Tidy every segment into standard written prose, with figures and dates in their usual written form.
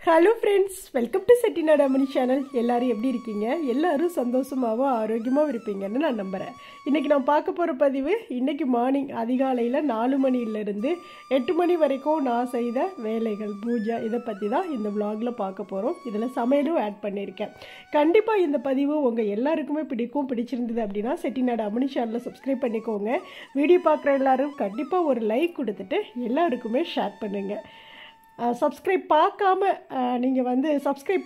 Hello friends, welcome to Chettinad அம்மணி channel. எல்லாரும் எப்படி இருக்கீங்க? எல்லாரும் சந்தோஷமாகவும் ஆரோக்கியமாகவும் இருப்பீங்கன்னு நான் நம்புகிறேன். இன்றைக்கி நான் பார்க்க போகிற பதிவு இன்றைக்கி மார்னிங் அதிகாலையில் 4 மணிலேருந்து 8 மணி வரைக்கும் நான் செய்த வேலைகள், பூஜை, இதை பற்றி தான் இந்த விலாகில் பார்க்க போகிறோம். இதில் சமையலும் ஆட் பண்ணியிருக்கேன். கண்டிப்பாக இந்த பதிவு உங்கள் எல்லாருக்குமே பிடிச்சிருந்தது அப்படின்னா செட்டிநாடு அம்மணி சேனலை சப்ஸ்கிரைப் பண்ணிக்கோங்க. வீடியோ பார்க்குற எல்லோரும் கண்டிப்பாக ஒரு லைக் கொடுத்துட்டு எல்லாருக்குமே ஷேர் பண்ணுங்கள். சப்ஸ்கிரைப்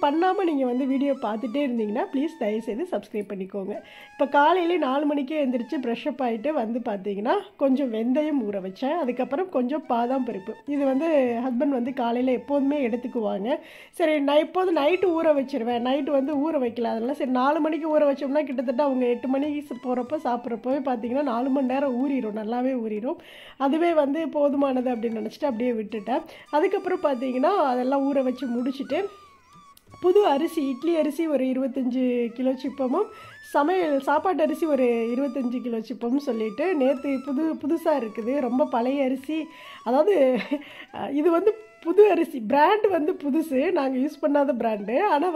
பண்ணாமல் நீங்கள் வீடியோ பார்த்துட்டே இருந்தீங்கன்னா ப்ளீஸ் தயவுசெய்து சப்ஸ்கிரைப் பண்ணிக்கோங்க. இப்போ காலையிலே 4 மணிக்கே எழுந்திரிச்சு ப்ரெஷ்அப் ஆகிட்டு பார்த்தீங்கன்னா கொஞ்சம் வெந்தயம் ஊற வச்சேன். அதுக்கப்புறம் கொஞ்சம் பாதாம் பருப்பு. இது ஹஸ்பண்ட் காலையில் எப்போதுமே எடுத்துக்குவாங்க. சரி, நான் எப்போதும் நைட்டு ஊற வச்சுருவேன். நைட்டு ஊற வைக்கல. அதனால் சரி 4 மணிக்கு ஊற வச்சோம்னா கிட்டத்தட்ட அவங்க 8 மணிக்கு போகிறப்ப சாப்பிட்றப்பவே பார்த்தீங்கன்னா 4 மணி நேரம் ஊறிடும், நல்லாவே ஊறிடும். அதுவே போதுமானது அப்படின்னு நினச்சிட்டு அப்படியே விட்டுட்டேன். அதுக்கப்புறம் பார்த்தீங்கன்னா அதெல்லாம் ஊற வச்சு முடிச்சுட்டு புது அரிசி, இட்லி அரிசி ஒரு 25 கிலோ சிப்பமும், சாப்பாட்டு அரிசி ஒரு 25 கிலோ சிப்பமும் சொல்லிவிட்டு நேற்று புதுசாக இருக்குது. ரொம்ப பழைய அரிசி. அதாவது இது புது அரிசி, பிராண்டு புதுசு, நாங்கள் யூஸ் பண்ணாத பிராண்டு. ஆனால்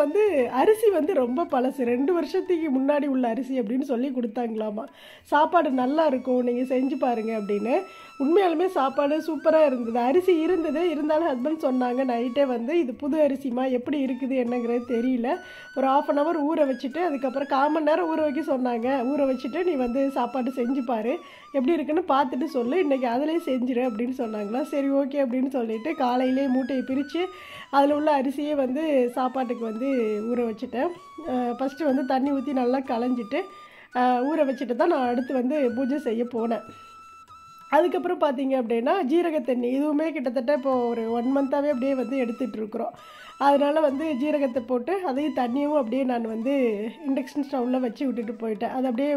அரிசி ரொம்ப பழசு, 2 வருஷத்துக்கு முன்னாடி உள்ள அரிசி அப்படின்னு சொல்லி கொடுத்தாங்களாமா. சாப்பாடு நல்லா இருக்கும், நீங்கள் செஞ்சு பாருங்கள் அப்படின்னு. உண்மையாலுமே சாப்பாடு சூப்பராக இருந்தது. அரிசி இருந்தாலும் ஹஸ்பண்ட் சொன்னாங்க நைட்டே இது புது அரிசிமா, எப்படி இருக்குது என்னங்கிறது தெரியல, ஒரு 1/2 hour ஊற வச்சுட்டு அதுக்கப்புறம் 1/4 மணி நேரம் ஊற வைக்க சொன்னாங்க. ஊற வச்சுட்டு நீ சாப்பாடு செஞ்சு பாரு, எப்படி இருக்குன்னு பார்த்துட்டு சொல்லு, இன்றைக்கி அதிலே செஞ்சிரு அப்படின்னு சொன்னாங்களா. சரி ஓகே அப்படின்னு சொல்லிட்டு காலையிலே மூட்டையை பிரித்து அதில் உள்ள அரிசியே சாப்பாட்டுக்கு ஊற வச்சுட்டேன். ஃபஸ்ட்டு தண்ணி ஊற்றி நல்லா களைஞ்சிட்டு ஊற வச்சுட்டு தான் நான் அடுத்து பூஜை செய்ய போனேன். அதுக்கப்புறம் பார்த்தீங்க அப்படின்னா ஜீரக தண்ணி, இதுவுமே கிட்டத்தட்ட இப்போது ஒரு 1 மந்த்தாகவே அப்படியே எடுத்துகிட்ருக்குறோம். அதனால் ஜீரகத்தை போட்டு அதையும் தண்ணியும் அப்படியே நான் இண்டக்ஷன் ஸ்டவ்வில் வச்சு விட்டுட்டு போயிட்டேன். அது அப்படியே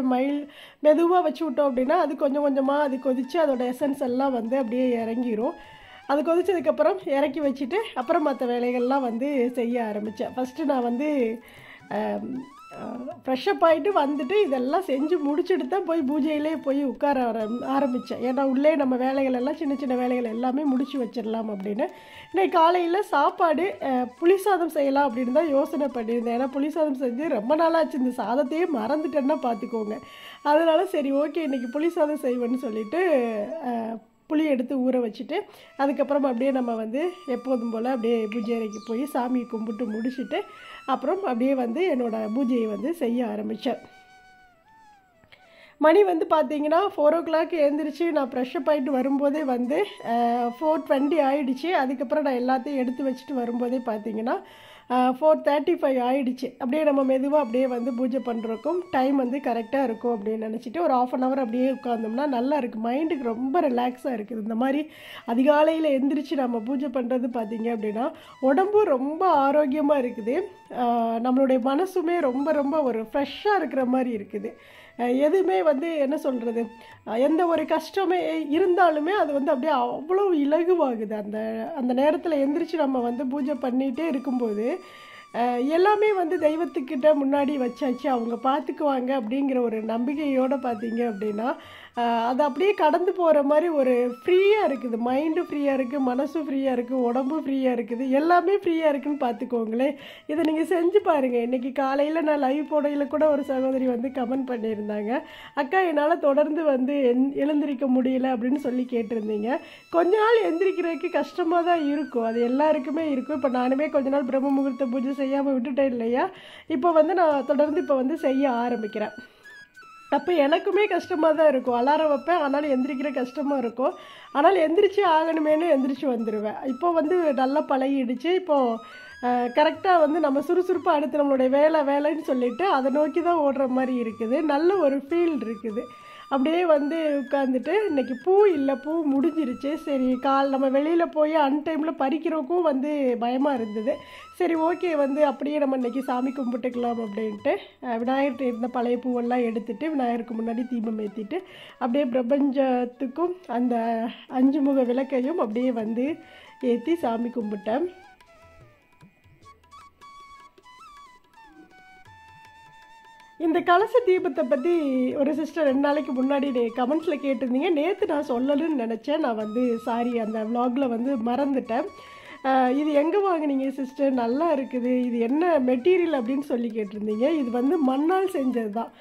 மெதுவாக வச்சு விட்டோம் அப்படின்னா அது கொஞ்சம் கொஞ்சமாக அது கொதித்து அதோட எசன்ஸ் எல்லாம் அப்படியே இறங்கிரும். அது கொதிச்சதுக்கப்புறம் இறக்கி வச்சுட்டு அப்புறம் மற்ற வேலைகள்லாம் செய்ய ஆரம்பித்தேன். ஃபஸ்ட்டு நான் ஃப்ரெஷ்அப் ஆகிட்டு வந்துட்டு இதெல்லாம் செஞ்சு முடிச்சுட்டு தான் போய் பூஜையிலே போய் உட்கார ஆரம்பித்தேன். ஏன்னா உள்ளே நம்ம வேலைகள் எல்லாம் சின்ன சின்ன வேலைகள் எல்லாமே முடிச்சு வச்சிடலாம் அப்படின்னு. இன்னைக்கு காலையில் சாப்பாடு புளிசாதம் செய்யலாம் அப்படின்னு தான் யோசனை பண்ணியிருந்தேன். ஏன்னா புளிசாதம் செஞ்சு ரொம்ப நாளாச்சு, இந்த சாதத்தையே மறந்துட்டேன்னா பார்த்துக்கோங்க. அதனால் சரி ஓகே இன்றைக்கி புளிசாதம் செய்வேன்னு சொல்லிவிட்டு புளி எடுத்து ஊற வச்சுட்டு அதுக்கப்புறம் அப்படியே நம்ம எப்போதும் போல் அப்படியே பூஜை அறைக்கு போய் சாமி கும்பிட்டு முடிச்சுட்டு அப்புறம் அப்படியே என்னோடய பூஜையை செய்ய ஆரம்பித்தேன். மணி பார்த்தீங்கன்னா 4 o'clock எழுந்திரிச்சு நான் ஃப்ரெஷ்அப் ஆகிட்டு வரும்போதே 4:20 ஆகிடுச்சு. அதுக்கப்புறம் நான் எல்லாத்தையும் எடுத்து வச்சுட்டு வரும்போதே பார்த்தீங்கன்னா 4:35 ஆகிடுச்சு. அப்படியே நம்ம மெதுவாக அப்படியே பூஜை பண்ணுறக்கும் டைம் கரெக்டாக இருக்கும் அப்படின்னு நினச்சிட்டு ஒரு 1/2 hour அப்படியே உட்காந்தோம்னா நல்லா இருக்குது, மைண்டுக்கு ரொம்ப ரிலாக்ஸாக இருக்குது. இந்த மாதிரி அதிகாலையில் எந்திரிச்சு நம்ம பூஜை பண்ணுறது பார்த்திங்க அப்படின்னா உடம்பும் ரொம்ப ஆரோக்கியமாக இருக்குது, நம்மளுடைய மனசுமே ரொம்ப ரொம்ப ஒரு ஃப்ரெஷ்ஷாக இருக்கிற மாதிரி இருக்குது. எதுவுமே என்ன சொல்கிறது, எந்த ஒரு கஷ்டமே இருந்தாலுமே அது அப்படியே அவ்வளோ இலகுவாகுது. அந்த நேரத்தில் எந்திரிச்சு நம்ம பூஜை பண்ணிகிட்டே இருக்கும்போது எல்லாமே தெய்வத்துக்கிட்ட முன்னாடி வச்சாச்சு, அவங்க பார்த்துக்குவாங்க அப்படிங்கிற ஒரு நம்பிக்கையோடு பார்த்தீங்க அப்படின்னா அது அப்படியே கடந்து போகிற மாதிரி ஒரு ஃப்ரீயாக இருக்குது. மைண்டு ஃப்ரீயாக இருக்குது, மனசும் ஃப்ரீயாக இருக்குது, உடம்பும் ஃப்ரீயாக இருக்குது, எல்லாமே ஃப்ரீயாக இருக்குதுன்னு பார்த்துக்கோங்களேன். இதை நீங்கள் செஞ்சு பாருங்கள். இன்றைக்கி காலையில் நான் லைவ் போடையில் கூட ஒரு சகோதரி கமெண்ட் பண்ணியிருந்தாங்க, அக்கா என்னால் தொடர்ந்து எழுந்திரிக்க முடியல அப்படின்னு சொல்லி கேட்டிருந்தீங்க. கொஞ்ச நாள் எந்திரிக்கிறதுக்கு கஷ்டமாக தான் இருக்கும், அது எல்லாருக்குமே இருக்கும். இப்போ நானுமே கொஞ்ச நாள் பிரம்ம முகூர்த்த பூஜை செய்யாமல் விட்டுட்டேன் இல்லையா. இப்போ நான் தொடர்ந்து இப்போ செய்ய ஆரம்பிக்கிறேன். அப்போ எனக்குமே கஷ்டமாக தான் இருக்கும், அலாரம் வைப்பேன் ஆனாலும் எந்திரிக்கிற கஷ்டமாக இருக்கும். ஆனால் எந்திரிச்சு ஆகணுமேனு எந்திரிச்சு வந்துடுவேன். இப்போ நல்லா பழகிடுச்சு. இப்போது கரெக்டாக நம்ம சுறுசுறுப்பாக அடுத்து நம்மளுடைய வேலைன்னு சொல்லிவிட்டு அதை நோக்கி தான் ஓடுற மாதிரி இருக்குது. நல்ல ஒரு ஃபீல் இருக்குது. அப்படியே உட்காந்துட்டு இன்றைக்கி பூ இல்லை, பூ முடிஞ்சிருச்சு. சரி நம்ம வெளியில் போய் அன்டைமில் பறிக்கிறதுக்கும் பயமாக இருந்தது. சரி ஓகே அப்படியே நம்ம இன்றைக்கி சாமி கும்பிட்டுக்கலாம் அப்படின்ட்டு விநாயகர்கிட்ட இருந்த பழைய பூவெல்லாம் எடுத்துகிட்டு விநாயகருக்கு முன்னாடி தீபம் ஏற்றிட்டு அப்படியே பிரபஞ்சத்துக்கும் அந்த 5 முக விளக்கையும் அப்படியே ஏற்றி சாமி கும்பிட்டேன். இந்த கலச தீபத்தை பற்றி ஒரு சிஸ்டர் 2 நாளைக்கு முன்னாடி கமெண்ட்ஸில் கேட்டிருந்தீங்க. நேற்று நான் சொல்லணும்னு நினச்சேன், நான் சாரி அந்த விலாகில் மறந்துட்டேன். இது எங்கே வாங்கினீங்க சிஸ்டர், நல்லா இருக்குது, இது என்ன மெட்டீரியல் அப்படின்னு சொல்லி கேட்டிருந்தீங்க. இது வந்து மண்ணால் செஞ்சது தான்,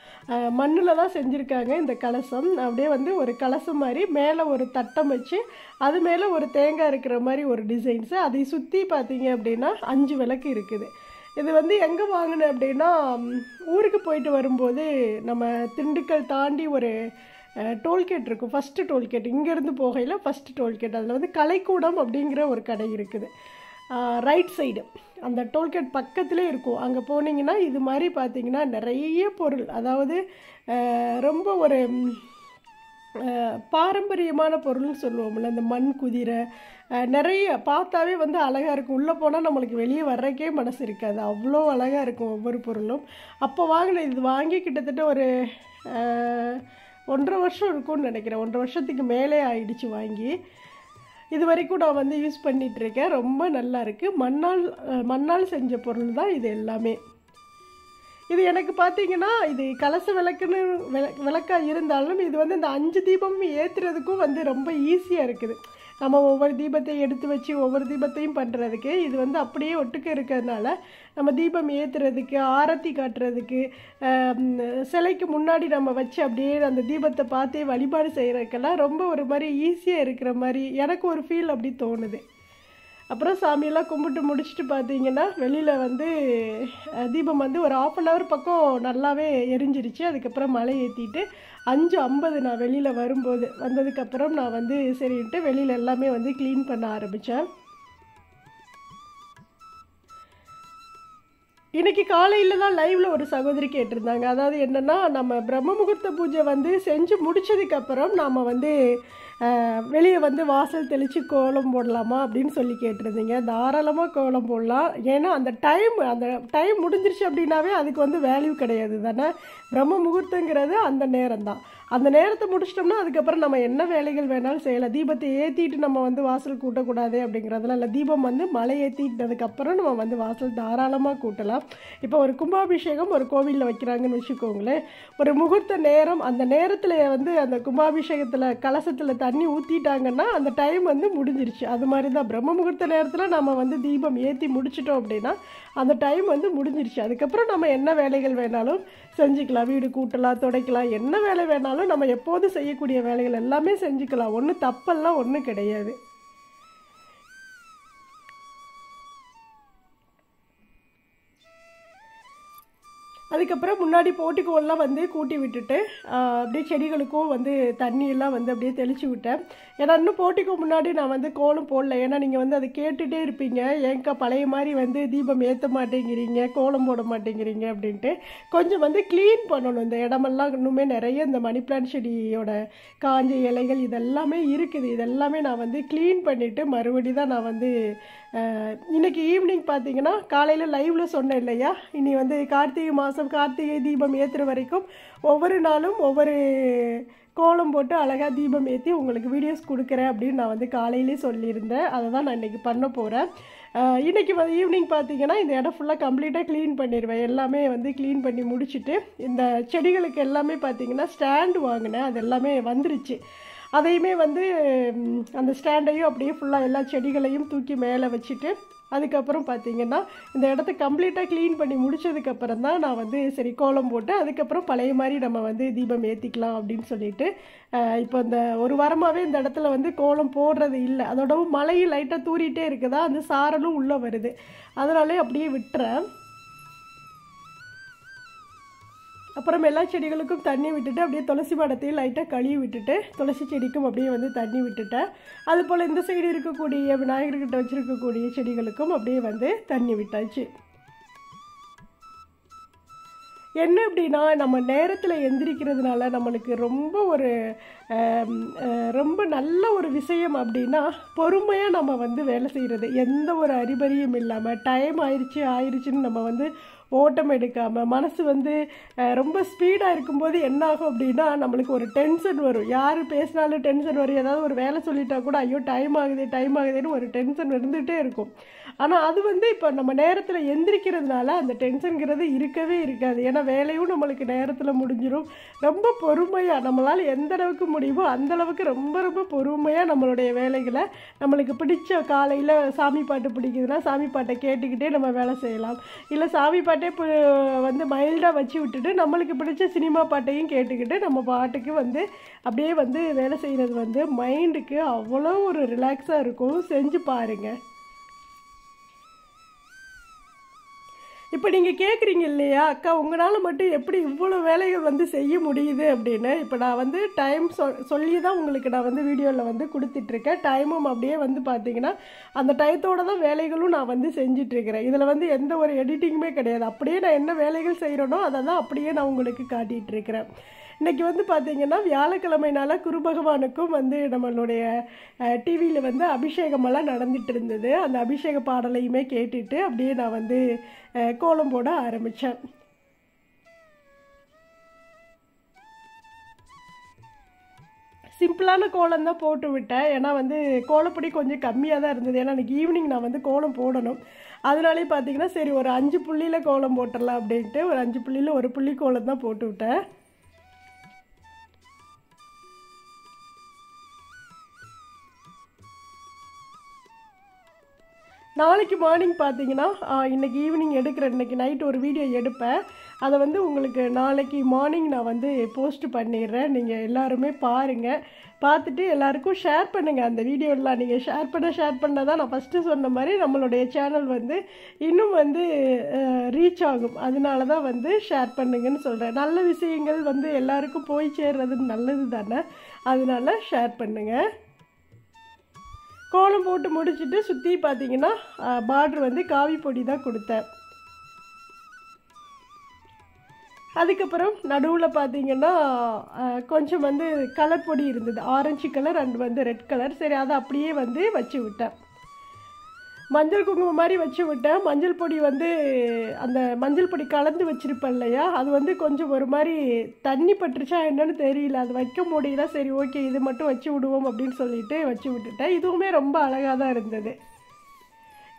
மண்ணில் தான் செஞ்சுருக்காங்க இந்த கலசம். அப்படியே வந்து ஒரு கலசம் மாதிரி மேலே ஒரு தட்டம் வச்சு அது மேலே ஒரு தேங்காய் இருக்கிற மாதிரி ஒரு டிசைன்ஸு. அதை சுற்றி பார்த்தீங்க அப்படின்னா 5 விளக்கு இருக்குது. இது வந்து எங்கே வாங்கினேன் அப்படின்னா, ஊருக்கு போயிட்டு வரும்போது நம்ம திண்டுக்கல் தாண்டி ஒரு டோல்கேட் இருக்கும், ஃபஸ்ட்டு டோல்கேட், இங்கேருந்து போகையில் ஃபஸ்ட்டு டோல்கேட், அதில் வந்து கலைக்கூடம் அப்படிங்கிற ஒரு கடை இருக்குது. ரைட் சைடு அந்த டோல்கேட் பக்கத்துலேயே இருக்கும். அங்கே போனீங்கன்னா இது மாதிரி பார்த்தீங்கன்னா நிறைய பொருள், அதாவது ரொம்ப ஒரு பாரம்பரியமான பொருள்னு சொல்லுவோம்ல, இந்த மண் குதிரை நிறைய பார்த்தாவே வந்து அழகாக இருக்கும். உள்ளே போனால் நம்மளுக்கு வெளியே வர்றக்கே மனசு இருக்காது, அவ்வளோ அழகாக இருக்கும் ஒவ்வொரு பொருளும். அப்போ வாங்கினேன். இது வாங்கி கிட்டத்தட்ட ஒரு 1.5 வருஷம் இருக்கும்னு நினைக்கிறேன், 1.5 வருஷத்துக்கு மேலே ஆயிடுச்சு வாங்கி. இது வரைக்கும் நான் வந்து யூஸ் பண்ணிகிட்ருக்கேன். ரொம்ப நல்லா இருக்குது. மண்ணால் செஞ்ச பொருள் தான் இது எல்லாமே. இது எனக்கு பார்த்தீங்கன்னா இது கலச விளக்குன்னு விளக்காக இருந்தாலும் இது வந்து இந்த 5 தீபமும் ஏற்றுறதுக்கும் வந்து ரொம்ப ஈஸியாக இருக்குது. நம்ம ஒவ்வொரு தீபத்தையும் எடுத்து வச்சு ஒவ்வொரு தீபத்தையும் பண்ணுறதுக்கு இது வந்து அப்படியே ஒட்டுக்க இருக்கிறதுனால நம்ம தீபம் ஏற்றுறதுக்கு, ஆரத்தி காட்டுறதுக்கு, சிலைக்கு முன்னாடி நம்ம வச்சு அப்படியே அந்த தீபத்தை பார்த்தே வழிபாடு செய்கிறதுக்கெல்லாம் ரொம்ப ஒரு மாதிரி ஈஸியாக இருக்கிற மாதிரி எனக்கு ஒரு ஃபீல் அப்படி தோணுது. அப்புறம் சாமியெல்லாம் கும்பிட்டு முடிச்சுட்டு பார்த்தீங்கன்னா வெளியில் வந்து தீபம் வந்து ஒரு 1/2 hour பக்கம் நல்லாவே எரிஞ்சிருச்சு. அதுக்கப்புறம் மலை ஏற்றிட்டு 5:50 நான் வெளியில் வந்ததுக்கப்புறம் நான் வந்து சரின்ட்டு வெளியில் எல்லாமே வந்து க்ளீன் பண்ண ஆரம்பித்தேன். இன்றைக்கி காலையில் தான் லைவில் ஒரு சகோதரி கேட்டிருந்தாங்க. அதாவது என்னென்னா, நம்ம பிரம்ம முகூர்த்த பூஜை வந்து செஞ்சு முடித்ததுக்கப்புறம் நாம் வந்து வெளியே வந்து வாசல் தெளித்து கோலம் போடலாமா அப்படின்னு சொல்லி கேட்டிருந்தீங்க. தாராளமாக கோலம் போடலாம். ஏன்னா அந்த டைம் முடிஞ்சிருச்சு அப்படின்னாவே அதுக்கு வந்து வேல்யூ கிடையாது தானே. பிரம்ம முகூர்த்தங்கிறது அந்த நேரம் தான். அந்த நேரத்தை முடிச்சிட்டோம்னா அதுக்கப்புறம் நம்ம என்ன வேலைகள் வேணாலும் செய்யலாம். தீபத்தை ஏற்றிட்டு நம்ம வந்து வாசல் கூட்டக்கூடாது அப்படிங்கிறதுலாம் இல்லை. தீபம் வந்து மலை ஏற்றிட்டதுக்கப்புறம் நம்ம வந்து வாசல் தாராளமாக கூட்டலாம். இப்போ ஒரு கும்பாபிஷேகம் ஒரு கோவிலில் வைக்கிறாங்கன்னு வச்சுக்கோங்களேன், ஒரு முகூர்த்த நேரம், அந்த நேரத்தில் வந்து அந்த கும்பாபிஷேகத்தில் கலசத்தில் தண்ணி ஊற்றிட்டாங்கன்னா அந்த டைம் வந்து முடிஞ்சிருச்சு. அது மாதிரி தான் பிரம்ம முகூர்த்த நேரத்தில் நம்ம வந்து தீபம் ஏற்றி முடிச்சிட்டோம் அப்படின்னா அந்த டைம் வந்து முடிஞ்சிருச்சு. அதுக்கப்புறம் நம்ம என்ன வேலைகள் வேணாலும் செஞ்சுக்கலாம். வீடு கூட்டலாம், துடைக்கலாம், என்ன வேலை வேணாலும் நம்ம எப்போதும் செய்யக்கூடிய வேலைகள் எல்லாமே செஞ்சுக்கலாம். ஒன்றும் தப்பெல்லாம் ஒன்றும் கிடையாது. அதுக்கப்புறம் முன்னாடி போட்டிக்கோல்லாம் வந்து கூட்டி விட்டுட்டு அப்படியே செடிகளுக்கும் வந்து தண்ணியெல்லாம் வந்து அப்படியே தெளித்து விட்டேன். ஏன்னா இன்னும் போட்டிக்கோ முன்னாடி நான் வந்து கோலம் போடல. ஏன்னா நீங்கள் வந்து அதை கேட்டுகிட்டே இருப்பீங்க, ஏங்கா பழைய மாதிரி வந்து தீபம் ஏற்ற மாட்டேங்கிறீங்க, கோலம் போட மாட்டேங்கிறீங்க அப்படின்ட்டு. கொஞ்சம் வந்து க்ளீன் பண்ணணும். இந்த இடமெல்லாம் இன்னுமே நிறைய இந்த மணி பிளான்ட் செடியோட காஞ்ச இலைகள் இதெல்லாமே இருக்குது. இதெல்லாமே நான் வந்து க்ளீன் பண்ணிவிட்டு மறுபடி தான் நான் வந்து இன்றைக்கி ஈவினிங் பார்த்தீங்கன்னா காலையில் லைவில் சொன்னேன் இல்லையா, இனி வந்து கார்த்திகை மாதம் கார்த்திகை தீபம் ஏற்றுற வரைக்கும் ஒவ்வொரு நாளும் ஒவ்வொரு கோலம் போட்டு அழகாக தீபம் ஏற்றி உங்களுக்கு வீடியோஸ் கொடுக்குறேன் அப்படின்னு நான் வந்து காலையிலே சொல்லியிருந்தேன். அதை தான் நான் இன்றைக்கி பண்ண போகிறேன். இன்றைக்கி வந்து ஈவினிங் பார்த்தீங்கன்னா இந்த இடம் ஃபுல்லாக கம்ப்ளீட்டாக க்ளீன் பண்ணிடுவேன். எல்லாமே வந்து க்ளீன் பண்ணி முடிச்சுட்டு இந்த செடிகளுக்கு எல்லாமே பார்த்தீங்கன்னா ஸ்டாண்டு வாங்கினேன், அது எல்லாமே வந்துருச்சு. அதையுமே வந்து அந்த ஸ்டாண்டையும் அப்படியே ஃபுல்லாக எல்லா செடிகளையும் தூக்கி மேலே வச்சுட்டு அதுக்கப்புறம் பார்த்திங்கன்னா இந்த இடத்த கம்ப்ளீட்டாக க்ளீன் பண்ணி முடித்ததுக்கப்புறம் தான் நான் வந்து சரி கோலம் போட்டு அதுக்கப்புறம் பழைய மாதிரி நம்ம வந்து தீபம் ஏற்றிக்கலாம் அப்படின்னு சொல்லிட்டு இப்போ இந்த ஒரு வாரமாகவே இந்த இடத்துல வந்து கோலம் போடுறது இல்லை. அதோடவும் மழையும் லைட்டாக தூரிகிட்டே இருக்குதா, அந்த சாரலும் உள்ளே வருது, அதனாலே அப்படியே விட்டுறேன். அப்புறம் எல்லா செடிகளுக்கும் தண்ணி விட்டுட்டு அப்படியே துளசி மாடத்தையும் லைட்டாக கழுவி விட்டுட்டு துளசி செடிக்கும் அப்படியே வந்து தண்ணி விட்டுட்டேன். அதுபோல் இந்த சைடு இருக்கக்கூடிய விநாயகர்கிட்ட வச்சுருக்கக்கூடிய செடிகளுக்கும் அப்படியே வந்து தண்ணி விட்டாச்சு. என்ன அப்படின்னா, நம்ம நேரத்தில் எந்திரிக்கிறதுனால நம்மளுக்கு ரொம்ப நல்ல ஒரு விஷயம் அப்படின்னா பொறுமையாக நம்ம வந்து வேலை செய்கிறது, எந்த ஒரு அறிபறியும் இல்லாமல் டைம் ஆயிடுச்சுன்னு நம்ம வந்து ஓட்டம் எடுக்காமல் மனசு வந்து ரொம்ப ஸ்பீடாக இருக்கும்போது என்ன ஆகும் அப்படின்னா நம்மளுக்கு ஒரு டென்ஷன் வரும். யார் பேசினாலும் டென்ஷன் வரும். ஏதாவது ஒரு வேலை சொல்லிட்டா கூட ஐயோ டைம் ஆகுதுன்னு ஒரு டென்ஷன் இருந்துகிட்டே இருக்கும். ஆனால் அது வந்து இப்போ நம்ம நேரத்தில் எந்திரிக்கிறதுனால அந்த டென்ஷனுங்கிறது இருக்கவே இருக்காது. ஏன்னா வேலையும் நம்மளுக்கு நேரத்தில் முடிஞ்சிடும். ரொம்ப பொறுமையாக நம்மளால் எந்த அளவுக்கு முடியுமோ அந்தளவுக்கு ரொம்ப ரொம்ப பொறுமையாக நம்மளுடைய வேலைகளை நம்மளுக்கு பிடிச்ச காலையில் சாமி பாட்டு பிடிக்குதுன்னா சாமி பாட்டை கேட்டுக்கிட்டே நம்ம வேலை செய்யலாம். இல்லை சாமி பாட்டே வந்து மைல்டாக வச்சு விட்டுட்டு நம்மளுக்கு பிடிச்ச சினிமா பாட்டையும் கேட்டுக்கிட்டு நம்ம பாட்டுக்கு வந்து அப்படியே வந்து வேலை செய்கிறது வந்து மைண்டுக்கு அவ்வளோ ஒரு ரிலாக்ஸாக இருக்கும். செஞ்சு பாருங்கள். இப்போ நீங்கள் கேட்குறீங்க இல்லையா, அக்கா உங்களால் மட்டும் எப்படி இவ்வளோ வேலைகள் வந்து செய்ய முடியுது அப்படின்னு. இப்போ நான் வந்து டைம் சொல்லி தான் உங்களுக்கு நான் வந்து வீடியோவில் வந்து கொடுத்துட்ருக்கேன். டைமும் அப்படியே வந்து பார்த்தீங்கன்னா அந்த டயத்தோடு தான் வேலைகளும் நான் வந்து செஞ்சிட்ருக்கிறேன். இதில் வந்து எந்த ஒரு எடிட்டிங்குமே கிடையாது. அப்படியே நான் என்ன வேலைகள் செய்கிறேனோ அதை தான் அப்படியே நான் உங்களுக்கு காட்டிகிட்ருக்கிறேன். இன்றைக்கி வந்து பார்த்திங்கன்னா வியாழக்கிழமைனால குரு பகவானுக்கும் வந்து நம்மளுடைய டிவியில் வந்து அபிஷேகமெல்லாம் நடந்துகிட்டு இருந்தது. அந்த அபிஷேக பாடலையுமே கேட்டுட்டு அப்படியே நான் வந்து கோலம் போட ஆரம்பித்தேன். சிம்பிளான கோலம் தான் போட்டு விட்டேன். ஏன்னா வந்து கோலப்பொடி கொஞ்சம் கம்மியாக தான் இருந்தது. ஏன்னா இன்றைக்கி ஈவினிங் நான் வந்து கோலம் போடணும். அதனாலே பார்த்தீங்கன்னா சரி ஒரு 5 புள்ளியில் கோலம் போட்டுடலாம் அப்படின்ட்டு ஒரு 5 புள்ளியில் ஒரு புள்ளி கோலம் தான் போட்டு விட்டேன். நாளைக்கு மார்னிங் பார்த்தீங்கன்னா இன்றைக்கி ஈவினிங் எடுக்கிறேன். இன்றைக்கி நைட் ஒரு வீடியோ எடுப்பேன். அதை வந்து உங்களுக்கு நாளைக்கு மார்னிங் நான் வந்து போஸ்ட் பண்ணிடுறேன். நீங்கள் எல்லாருமே பாருங்கள். பார்த்துட்டு எல்லாருக்கும் ஷேர் பண்ணுங்கள். அந்த வீடியோலாம் நீங்கள் ஷேர் பண்ண தான் நான் ஃபஸ்ட்டு சொன்ன மாதிரி நம்மளுடைய சேனல் வந்து இன்னும் வந்து ரீச் ஆகும். அதனால தான் வந்து ஷேர் பண்ணுங்கன்னு சொல்கிறேன். நல்ல விஷயங்கள் வந்து எல்லாருக்கும் போய் சேர்றது நல்லது தானே, அதனால ஷேர் பண்ணுங்கள். கோலம் போட்டு முடிச்சுட்டு சுற்றி பார்த்தீங்கன்னா பார்டர் வந்து காவி பொடி தான் கொடுத்தேன். அதுக்கப்புறம் நடுவில் பார்த்தீங்கன்னா கொஞ்சம் வந்து கலர் பொடி இருந்தது. ஆரஞ்சு கலர் அண்ட் வந்து ரெட் கலர். சரி அதை அப்படியே வந்து வச்சு விட்டேன். மஞ்சள் குங்குமம் மாதிரி வச்சு விட்டேன். மஞ்சள் பொடி வந்து அந்த மஞ்சள் பொடி கலந்து வச்சுருப்பேன் இல்லையா, அது வந்து கொஞ்சம் ஒரு மாதிரி தண்ணி பட்டுருச்சா என்னன்னு தெரியல. அது வைக்க முடியல. சரி ஓகே இது மட்டும் வச்சு விடுவோம் அப்படின்னு சொல்லிட்டு வச்சு விட்டுட்டேன். இதுவுமே ரொம்ப அழகாக தான் இருந்தது.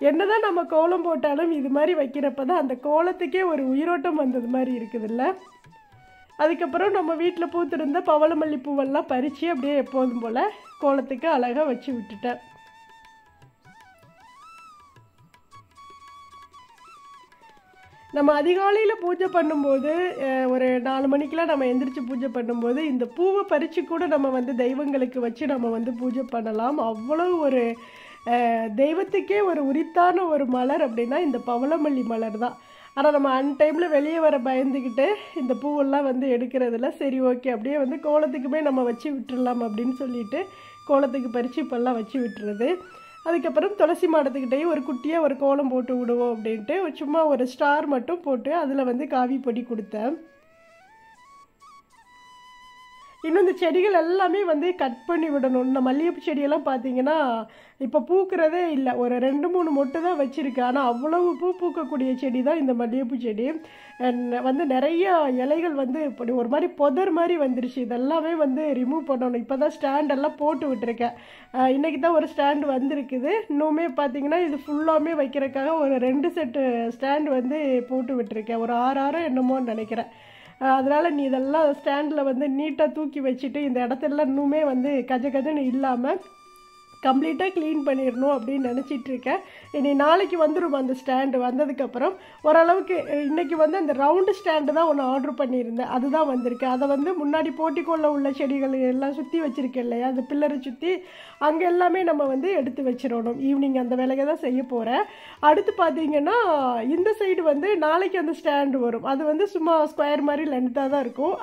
என்னதான் நம்ம கோலம் போட்டாலும் இது மாதிரி வைக்கிறப்ப தான் அந்த கோலத்துக்கே ஒரு உயிரோட்டம் வந்தது மாதிரி இருக்குதுல்ல. அதுக்கப்புறம் நம்ம வீட்டில் பூத்திருந்த பவளமல்லி பூவெல்லாம் பறித்து அப்படியே எப்போதும் போல் கோலத்துக்கு அழகாக வச்சு விட்டுட்டேன். நம்ம அதிகாலையில் பூஜை பண்ணும்போது ஒரு 4 மணிக்கெலாம் நம்ம எந்திரிச்சு பூஜை பண்ணும்போது இந்த பூவை பறித்து கூட நம்ம வந்து தெய்வங்களுக்கு வச்சு நம்ம வந்து பூஜை பண்ணலாம். அவ்வளோ ஒரு தெய்வத்துக்கே ஒரு உரித்தான ஒரு மலர் அப்படின்னா இந்த பவளமல்லி மலர் தான். ஆனால் நம்ம டைமில் வெளியே வர பயந்துக்கிட்டு இந்த பூவெல்லாம் வந்து எடுக்கிறதில்ல. சரி ஓகே அப்படியே வந்து கோலத்துக்குமே நம்ம வச்சு விட்டுடலாம் அப்படின்னு சொல்லிட்டு கோலத்துக்கு பறித்து இப்போல்லாம் வச்சு விட்டுறது. அதுக்கப்புறம் துளசி மாடத்துக்கிட்டேயும் ஒரு குட்டியாக ஒரு கோலம் போட்டு விடுவோம் அப்படின்ட்டு சும்மா ஒரு ஸ்டார் மட்டும் போட்டு அதில் வந்து காவி பொடி கொடுத்தேன். இன்னும் இந்த செடிகள் எல்லாமே வந்து கட் பண்ணி விடணும். இந்த மல்லிகைப்பூ செடியெல்லாம் பார்த்தீங்கன்னா இப்போ பூக்கிறதே இல்லை. ஒரு 2-3 மொட்டு தான் வச்சுருக்கு. ஆனால் அவ்வளவு பூ பூக்கக்கூடிய செடி தான் இந்த மல்லிகைப்பூ செடி. வந்து நிறைய இலைகள் வந்து இப்படி ஒரு மாதிரி புதர் மாதிரி வந்துருச்சு. இதெல்லாமே வந்து ரிமூவ் பண்ணணும். இப்போ தான் ஸ்டாண்டெல்லாம் போட்டு விட்டுருக்கேன். இன்றைக்கி தான் ஒரு ஸ்டாண்டு வந்திருக்குது. இன்னுமே பார்த்தீங்கன்னா இது ஃபுல்லாமே வைக்கிறதுக்காக ஒரு 2 செட்டு ஸ்டாண்டு வந்து போட்டு விட்டுருக்கேன். ஒரு 6 என்னமோன்னு நினைக்கிறேன். அதனால் நீ இதெல்லாம் ஸ்டாண்டில் வந்து நீட்டாக தூக்கி வச்சுட்டு இந்த இடத்துல இன்னுமே வந்து கஜன்னு இல்லாமல் கம்ப்ளீட்டாக க்ளீன் பண்ணிடணும் அப்படின்னு நினச்சிட்ருக்கேன். இனி நாளைக்கு வந்துடும் அந்த ஸ்டாண்டு. வந்ததுக்கப்புறம் ஓரளவுக்கு இன்றைக்கி வந்து அந்த ரவுண்டு ஸ்டாண்டு தான் ஒன்று ஆர்டர் பண்ணியிருந்தேன். அதுதான் வந்திருக்கு. அதை வந்து முன்னாடி போட்டிக்கோள்ள உள்ள செடிகள் எல்லாம் சுற்றி வச்சுருக்கேன் இல்லையா, அந்த பில்லரை சுற்றி அங்கே எல்லாமே நம்ம வந்து எடுத்து வச்சிடணும். ஈவினிங் அந்த வேலையை தான் செய்ய போகிறேன். அடுத்து பார்த்தீங்கன்னா இந்த சைடு வந்து நாளைக்கு அந்த ஸ்டாண்டு வரும். அது வந்து சும்மா ஸ்கொயர் மாதிரி லென்த்தாக தான் இருக்கும்.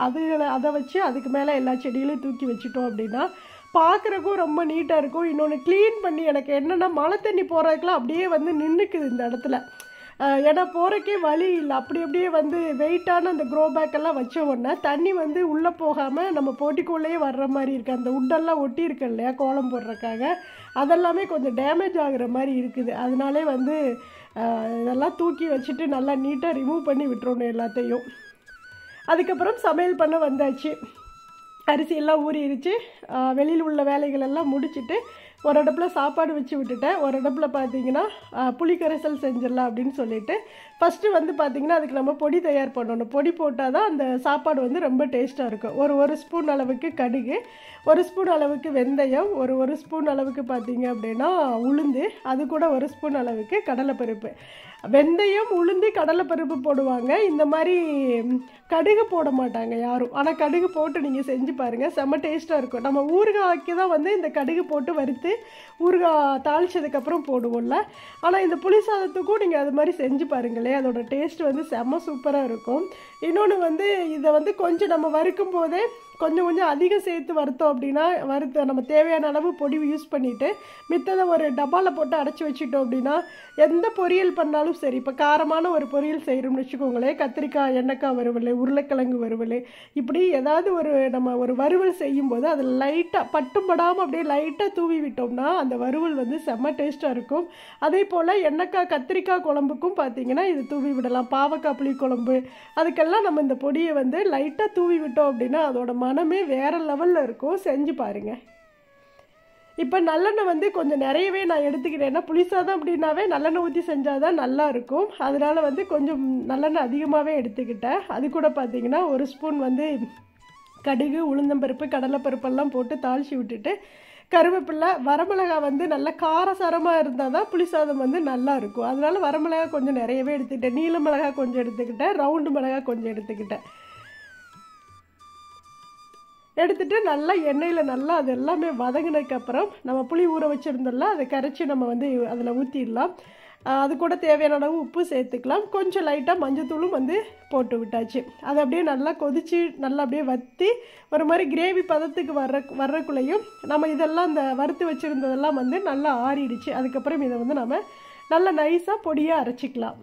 அதை வச்சு அதுக்கு மேலே எல்லா செடிகளையும் தூக்கி வச்சுட்டோம் அப்படின்னா பார்க்குறக்கும் ரொம்ப நீட்டாக இருக்கும். இன்னொன்று க்ளீன் பண்ணி எனக்கு என்னென்னா மழை தண்ணி போகிறதுக்கெலாம் அப்படியே வந்து நின்றுக்குது இந்த இடத்துல. ஏன்னா போகிறக்கே வழி இல்லை. அப்படியே வந்து வெயிட்டான அந்த க்ரோ பேக்கெல்லாம் வச்ச உடனே தண்ணி வந்து உள்ளே போகாமல் நம்ம போட்டிக்குள்ளேயே வர்ற மாதிரி இருக்குது. அந்த உட்டெல்லாம் ஒட்டி இருக்கு இல்லையா கோலம் போடுறதுக்காக, அதெல்லாமே கொஞ்சம் டேமேஜ் ஆகுற மாதிரி இருக்குது. அதனாலே வந்து இதெல்லாம் தூக்கி வச்சுட்டு நல்லா நீட்டாக ரிமூவ் பண்ணி விட்டுறணும் எல்லாத்தையும். அதுக்கப்புறம் சமையல் பண்ண வந்தாச்சு. அரிசியெல்லாம் ஊறிடுச்சு. வெளியில் உள்ள வேலைகள் எல்லாம் முடிச்சுட்டு ஒரு அடுப்பில் சாப்பாடு வச்சு விட்டுட்டேன். ஒரு அடுப்பில் பார்த்தீங்கன்னா புளிக்கரைசல் செஞ்சிடலாம் அப்படின்னு சொல்லிட்டு ஃபஸ்ட்டு வந்து பார்த்திங்கன்னா அதுக்கு நம்ம பொடி தயார் பண்ணணும். பொடி போட்டால் தான் அந்த சாப்பாடு வந்து ரொம்ப டேஸ்ட்டாக இருக்கும். ஒரு ஸ்பூன் அளவுக்கு கடுகு, 1 ஸ்பூன் அளவுக்கு வெந்தயம், ஒரு ஸ்பூன் அளவுக்கு பார்த்திங்க அப்படின்னா உளுந்து, அது கூட 1 ஸ்பூன் அளவுக்கு கடலைப்பருப்பு. வெந்தயம், உளுந்து, கடலைப்பருப்பு போடுவாங்க. இந்த மாதிரி கடுகு போட மாட்டாங்க யாரும். ஆனால் கடுகு போட்டு நீங்கள் செஞ்சு பாருங்கள், செம்ம டேஸ்ட்டாக இருக்கும். நம்ம ஊறுகாய்க்கு தான் வந்து இந்த கடுகு போட்டு வறுத்து ஊறுகாய் தாளித்ததுக்கப்புறம் போடுவோம்ல. ஆனால் இந்த புளி சாதத்துக்கும் நீங்கள் அது மாதிரி செஞ்சு பாருங்களேன், அதோட டேஸ்ட் வந்து செம்ம சூப்பராக இருக்கும். இன்னொன்று வந்து இதை வந்து கொஞ்சம் நம்ம வறுக்கும் போதே கொஞ்சம் அதிகம் சேர்த்து வறுத்தோம் அப்படின்னா நம்ம தேவையான அளவு பொடி யூஸ் பண்ணிவிட்டு மித்ததை ஒரு டப்பாவில் போட்டு அடைச்சி வச்சுட்டோம் அப்படின்னா எந்த பொரியல் பண்ணாலும் சரி, இப்போ காரமான ஒரு பொரியல் செய்கிறோம்னு வச்சுக்கோங்களேன், கத்திரிக்காய் எண்ணெய்க்காய் வறுவல், உருளைக்கிழங்கு வறுவல், இப்படி ஏதாவது நம்ம ஒரு வறுவல் செய்யும்போது அதில் லைட்டாக பட்டும் படாமல் அப்படியே லைட்டாக தூவி விட்டோம்னா அந்த வறுவல் வந்து செம்ம டேஸ்ட்டாக இருக்கும். அதே போல் எண்ணெய்க்காய் கத்திரிக்காய் குழம்புக்கும் பார்த்திங்கன்னா இது தூவி விடலாம். பாவக்காய் புளி குழம்பு, அதுக்கெல்லாம் நம்ம இந்த பொடியை வந்து லைட்டாக தூவி விட்டோம் அப்படின்னா அதோட மனமே வேறு லெவலில் இருக்கும். செஞ்சு பாருங்கள். இப்போ நல்லெண்ணெய் வந்து கொஞ்சம் நிறையவே நான் எடுத்துக்கிறேன். ஏன்னா புளிசாதம் அப்படின்னாவே நல்லெண்ணெய் ஊற்றி செஞ்சால் தான் நல்லாயிருக்கும். அதனால் வந்து கொஞ்சம் நல்லெண்ணெய் அதிகமாகவே எடுத்துக்கிட்டேன். அது கூட பார்த்திங்கன்னா 1 ஸ்பூன் வந்து கடுகு, உளுந்தம்பருப்பு, கடலைப்பருப்பெல்லாம் போட்டு தாளித்து விட்டுட்டு கருவேப்பிலை, வரமிளகாய் வந்து நல்லா காரசாரமாக இருந்தால் தான் புளிசாதம் வந்து நல்லாயிருக்கும். அதனால் வரமிளகாய் கொஞ்சம் நிறையவே எடுத்துக்கிட்டேன். நீல மிளகாய் கொஞ்சம் எடுத்துக்கிட்டேன், ரவுண்டு மிளகாய் கொஞ்சம் எடுத்துக்கிட்டேன். எடுத்துகிட்டு நல்லா எண்ணெயில் நல்லா அது எல்லாமே வதங்கினதுக்கப்புறம் நம்ம புளி ஊற வச்சுருந்தோம்ல அதை கரைச்சி நம்ம வந்து அதில் ஊற்றிடலாம். அது கூட தேவையான அளவு உப்பு சேர்த்துக்கலாம். கொஞ்சம் லைட்டாக மஞ்சத்தூளும் வந்து போட்டு விட்டாச்சு. அதை அப்படியே நல்லா கொதித்து நல்லா அப்படியே வற்றி ஒரு மாதிரி கிரேவி பதத்துக்கு வர்றக்குள்ளேயும் நம்ம இதெல்லாம் இந்த வறுத்து வச்சுருந்ததெல்லாம் வந்து நல்லா ஆறிடுச்சு. அதுக்கப்புறம் இதை வந்து நம்ம நல்லா நைஸாக பொடியாக அரைச்சிக்கலாம்.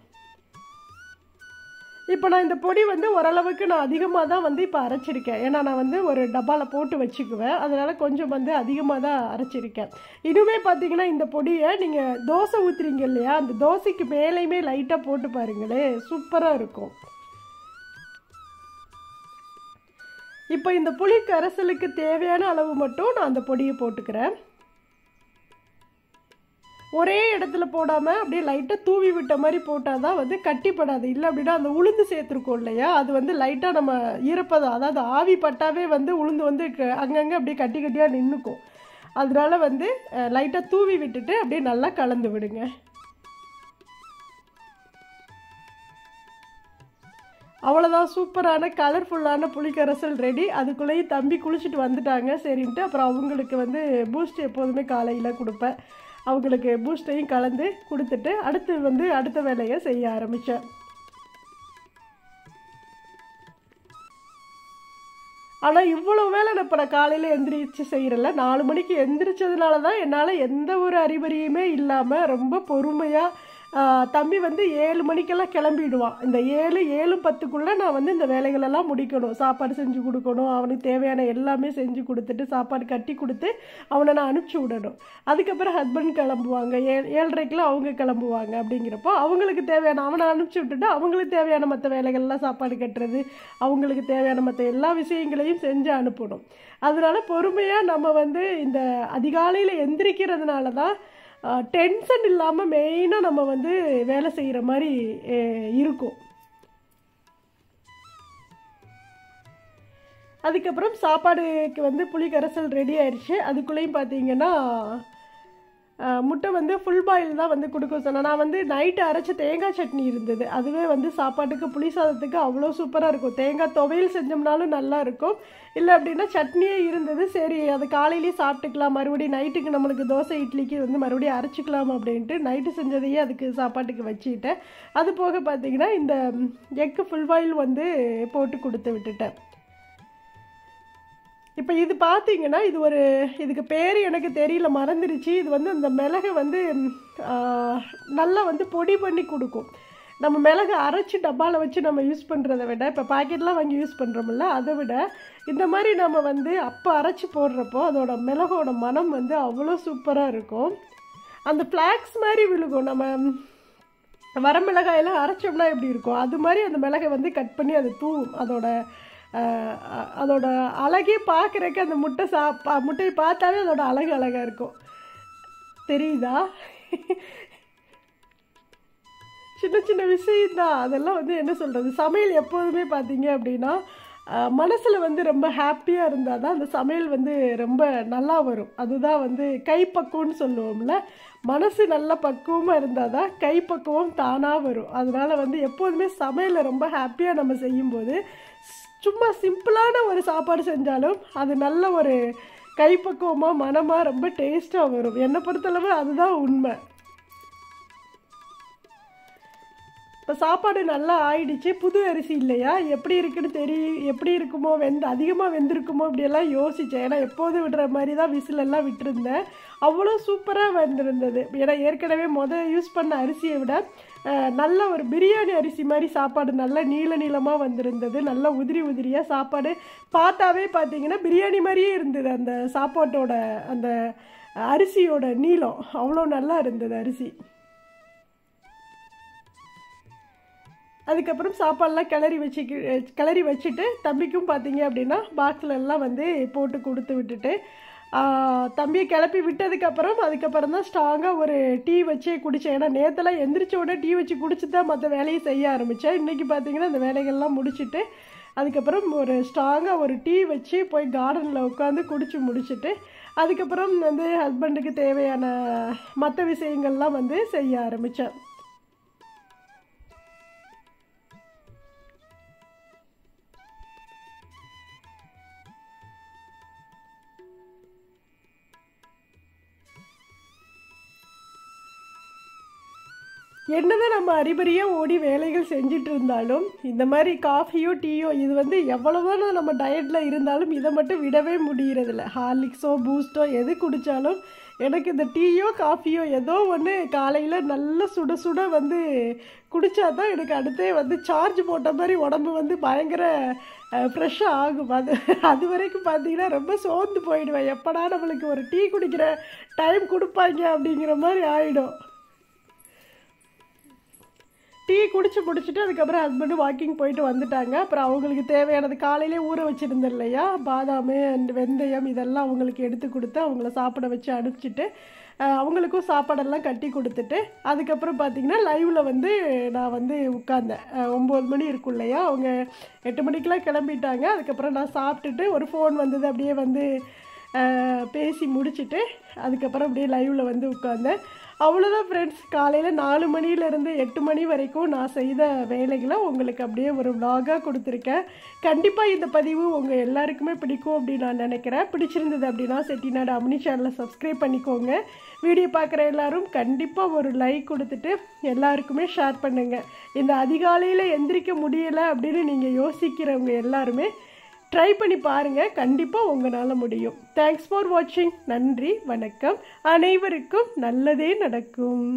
இப்போ நான் இந்த பொடி வந்து ஓரளவுக்கு நான் அதிகமாக தான் வந்து இப்போ அரைச்சிருக்கேன். ஏன்னா நான் வந்து ஒரு டப்பாவில் போட்டு வச்சுக்குவேன், அதனால் கொஞ்சம் வந்து அதிகமாக தான் அரைச்சிருக்கேன். இதுவுமே பார்த்தீங்கன்னா இந்த பொடியை நீங்கள் தோசை ஊற்றுறீங்க இல்லையா, அந்த தோசைக்கு மேலேயுமே லைட்டாக போட்டு பாருங்களேன், சூப்பராக இருக்கும். இப்போ இந்த புளி கரைசலுக்கு தேவையான அளவு மட்டும் நான் அந்த பொடியை போட்டுக்கிறேன். ஒரே இடத்துல போடாமல் அப்படியே லைட்டாக தூவி விட்ட மாதிரி போட்டால் தான் வந்து கட்டிப்படாது. இல்லை அப்படின்னா அந்த உளுந்து சேர்த்துருக்கோம் இல்லையா, அது வந்து லைட்டாக நம்ம ஈரப்பதம், அதாவது ஆவி பட்டாவே வந்து உளுந்து வந்து அங்கங்கே அப்படியே கட்டி கட்டியாக நின்றுக்கும். அதனால வந்து லைட்டாக தூவி விட்டுட்டு அப்படியே நல்லா கலந்து விடுங்க. அவ்வளோதான், சூப்பரான கலர்ஃபுல்லான புளிக்கரைசல் ரெடி. அதுக்குள்ளேயும் தம்பி குளிச்சுட்டு வந்துட்டாங்க சரின்ட்டு அப்புறம் அவங்களுக்கு வந்து பூஸ்ட் எப்போதுமே காலையில் கொடுப்பேன். அவங்களுக்கு பூஸ்ட்டையும் கலந்து கொடுத்துட்டு அடுத்த வேலையை செய்ய ஆரம்பித்தேன். ஆனால் இவ்வளோ வேலை நான் இப்போ காலையில் எந்திரிச்சு செய்கிறேன்ல, 4 மணிக்கு எந்திரிச்சதுனால தான் என்னால் எந்த ஒரு அறிகுறியுமே இல்லாமல் ரொம்ப பொறுமையாக தம்பி வந்து 7 மணிக்கெல்லாம் கிளம்பிடுவான். இந்த 7:10க்குள்ளே நான் வந்து இந்த வேலைகளெல்லாம் முடிக்கணும். சாப்பாடு செஞ்சு கொடுக்கணும், அவனுக்கு தேவையான எல்லாமே செஞ்சு கொடுத்துட்டு சாப்பாடு கட்டி கொடுத்து அவனை நான் அனுப்பிச்சி விடணும். அதுக்கப்புறம் ஹஸ்பண்ட் கிளம்புவாங்க, 7:30க்கெலாம் அவங்க கிளம்புவாங்க. அப்படிங்கிறப்போ அவங்களுக்கு தேவையான அவனை அனுப்பிச்சி விட்டுட்டு அவங்களுக்கு தேவையான மற்ற வேலைகள்லாம் சாப்பாடு கட்டுறது, அவங்களுக்கு தேவையான மற்ற எல்லா விஷயங்களையும் செஞ்சு அனுப்பணும். அதனால பொறுமையாக நம்ம வந்து இந்த அதிகாலையில் எந்திரிக்கிறதுனால தான் டென்ஷன் இல்லாமல் மெயினாக நம்ம வந்து வேலை செய்கிற மாதிரி இருக்கும். அதுக்கப்புறம் சாப்பாடுக்கு வந்து புளி கரைசல் ரெடி ஆயிடுச்சு. அதுக்குள்ளேயும் பார்த்தீங்கன்னா முட்டை வந்து ஃபுல் பாயில் தான் வந்து கொடுக்க சொன்னேன். நான் வந்து நைட்டு அரைச்ச தேங்காய் சட்னி இருந்தது, அதுவே வந்து சாப்பாட்டுக்கு புளி சாதத்துக்கு அவ்வளோ சூப்பராக இருக்கும். தேங்காய் துவையல் செஞ்சோம்னாலும் நல்லா இருக்கும். இல்லை அப்படின்னா சட்னியே இருந்தது, சரி அது காலையிலேயே சாப்பிட்டுக்கலாம், மறுபடியும் நைட்டுக்கு நம்மளுக்கு தோசை இட்லிக்கு வந்து மறுபடியும் அரைச்சிக்கலாம் அப்படின்ட்டு நைட்டு செஞ்சதையே அதுக்கு சாப்பாட்டுக்கு வச்சுக்கிட்டேன். அது போக பார்த்தீங்கன்னா இந்த எக்கு ஃபுல் பாயில் வந்து போட்டு கொடுத்து விட்டுட்டேன். இப்போ இது பார்த்தீங்கன்னா இதுக்கு பேர் எனக்கு தெரியல, மறந்துடுச்சு. இது வந்து அந்த மிளகை வந்து நல்லா வந்து பொடி பண்ணி கொடுக்கும். நம்ம மிளகு அரைச்சி டப்பாவில் வச்சு நம்ம யூஸ் பண்ணுறதை விட, இப்போ பாக்கெட்லாம் வாங்கி யூஸ் பண்ணுறோம்ல, அதை விட இந்த மாதிரி நம்ம வந்து அப்போ அரைச்சி போடுறப்போ அதோட மிளகோட மனம் வந்து அவ்வளோ சூப்பராக இருக்கும். அந்த ஃப்ளாக்ஸ் மாதிரி விழுகும். நம்ம வரமிளகாயெல்லாம் அரைச்சோம்னா எப்படி இருக்கும், அது மாதிரி அந்த மிளகை வந்து கட் பண்ணி அது தூவும். அதோட அழகே பார்க்குறக்கு அந்த முட்டையை பார்த்தாலே அதோட அழகாக இருக்கும். தெரியுதா? சின்ன சின்ன விஷயம்தான் அதெல்லாம். வந்து என்ன சொல்கிறது, சமையல் எப்போதுமே பார்த்தீங்க அப்படின்னா மனசில் வந்து ரொம்ப ஹாப்பியாக இருந்தால் தான் அந்த சமையல் வந்து ரொம்ப நல்லா வரும். அதுதான் வந்து கைப்பக்குவம்னு சொல்லுவோம்ல, மனசு நல்ல பக்குவமாக இருந்தால் தான் கைப்பக்குவம் தானாக வரும். அதனால் வந்து எப்போதுமே சமையலை ரொம்ப ஹாப்பியாக நம்ம செய்யும்போது, சும்மா சிம்பிளான ஒரு சாப்பாடு செஞ்சாலும் அது நல்ல ஒரு கைப்பக்குவமாக மனமாக ரொம்ப டேஸ்ட்டாக வரும். என்னை பொறுத்தளவு அதுதான் உண்மை. இப்போ சாப்பாடு நல்லா ஆயிடுச்சு, புது அரிசி இல்லையா, எப்படி இருக்குன்னு எப்படி இருக்குமோ, அதிகமாக வெந்திருக்குமோ இப்படியெல்லாம் யோசித்தேன். ஏன்னா எப்போதும் விடுற மாதிரி தான் விசிலெல்லாம் விட்டுருந்தேன். அவ்வளோ சூப்பராக வந்திருந்தது. ஏன்னா ஏற்கனவே யூஸ் பண்ண அரிசியை விட நல்ல ஒரு பிரியாணி அரிசி மாதிரி சாப்பாடு நல்லா நீளமாக வந்திருந்தது. நல்லா உதிரியாக சாப்பாடு பார்த்தாவே பார்த்தீங்கன்னா பிரியாணி மாதிரியே இருந்தது. அந்த சாப்பாட்டோட அந்த அரிசியோட நீளம் அவ்வளோ நல்லா இருந்தது அரிசி. அதுக்கப்புறம் சாப்பாடெலாம் கிளறி வச்சுட்டு தம்பிக்கும் பார்த்தீங்க அப்படின்னா பாக்ஸில் எல்லாம் வந்து போட்டு கொடுத்து விட்டுட்டு தம்பியை கிளப்பி விட்டதுக்கப்புறம் அதுக்கப்புறம் தான் ஸ்ட்ராங்காக ஒரு டீ வச்சே குடித்தேன். ஏன்னா நேற்றெல்லாம் எந்திரிச்ச உடனே டீ வச்சு குடிச்சு தான் மற்ற வேலையை செய்ய ஆரம்பித்தேன். இன்றைக்கி பார்த்தீங்கன்னா அந்த வேலைகள்லாம் முடிச்சுட்டு அதுக்கப்புறம் ஒரு ஸ்ட்ராங்காக ஒரு டீ வச்சு போய் கார்டனில் உட்காந்து குடிச்சு முடிச்சுட்டு அதுக்கப்புறம் வந்து ஹஸ்பண்டுக்கு தேவையான மற்ற விஷயங்கள்லாம் வந்து செய்ய ஆரம்பித்தேன். என்னதான் நம்ம அறிபறியாக ஓடி வேலைகள் செஞ்சுட்டு இருந்தாலும் இந்த மாதிரி காஃபியோ டீயோ இது வந்து எவ்வளோதான் நம்ம டயட்டில் இருந்தாலும் இதை மட்டும் விடவே முடியறதில்ல. ஹார்லிக்ஸோ பூஸ்டோ எது குடித்தாலும் எனக்கு இந்த டீயோ காஃபியோ ஏதோ ஒன்று காலையில் நல்ல சுட சுட வந்து குடித்தா தான் எனக்கு அடுத்தே வந்து சார்ஜ் போட்ட மாதிரி உடம்பு வந்து பயங்கர ஃப்ரெஷ்ஷாக ஆகும். அது வரைக்கும் பார்த்தீங்கன்னா ரொம்ப சோர்ந்து போயிடுவேன். எப்படா நம்மளுக்கு ஒரு டீ குடிக்கிற டைம் கொடுப்பாங்க அப்படிங்கிற மாதிரி ஆகிடும். டீ குடிச்சு முடிச்சுட்டு அதுக்கப்புறம் ஹஸ்பண்டு வாக்கிங் போயிட்டு வந்துட்டாங்க. அப்புறம் அவங்களுக்கு தேவையானது காலையிலே ஊற வச்சுருந்தேன் இல்லையா, பாதாம் அண்ட் வெந்தயம் இதெல்லாம் அவங்களுக்கு எடுத்து கொடுத்து அவங்கள சாப்பிட வச்சு அனுப்பிச்சிட்டு அவங்களுக்கும் சாப்பாடெல்லாம் கட்டி கொடுத்துட்டு அதுக்கப்புறம் பார்த்திங்கன்னா லைவில் வந்து நான் வந்து உட்காந்தேன். 9 மணி இருக்கும் இல்லையா, அவங்க 8 மணிக்கெலாம் கிளம்பிட்டாங்க. அதுக்கப்புறம் நான் சாப்பிட்டுட்டு ஒரு ஃபோன் வந்தது, அப்படியே வந்து பேசி முடிச்சுட்டு அதுக்கப்புறம் அப்படியே லைவில் வந்து உட்காந்தேன். அவ்வளோதான் ஃப்ரெண்ட்ஸ். காலையில் 4 மணிலேருந்து 8 மணி வரைக்கும் நான் செய்த வேலைகளை உங்களுக்கு அப்படியே ஒரு vlog-ஆக கொடுத்துருக்கேன். கண்டிப்பாக இந்த பதிவு உங்கள் எல்லாருக்குமே பிடிக்கும் அப்படின்னு நான் நினைக்கிறேன். பிடிச்சிருந்தது அப்படின்னா செட்டிநாடு அம்னி சேனலை சப்ஸ்கிரைப் பண்ணிக்கோங்க. வீடியோ பார்க்குற எல்லோரும் கண்டிப்பாக ஒரு லைக் கொடுத்துட்டு எல்லாருக்குமே ஷேர் பண்ணுங்கள். இந்த அதிகாலையில் எந்திரிக்க முடியலை அப்படின்னு நீங்கள் யோசிக்கிறவங்க எல்லாருமே ட்ரை பண்ணி பாருங்கள், கண்டிப்பாக உங்களால் முடியும். தேங்க்ஸ் ஃபார் வாட்சிங். நன்றி, வணக்கம். அனைவருக்கும் நல்லதே நடக்கும்.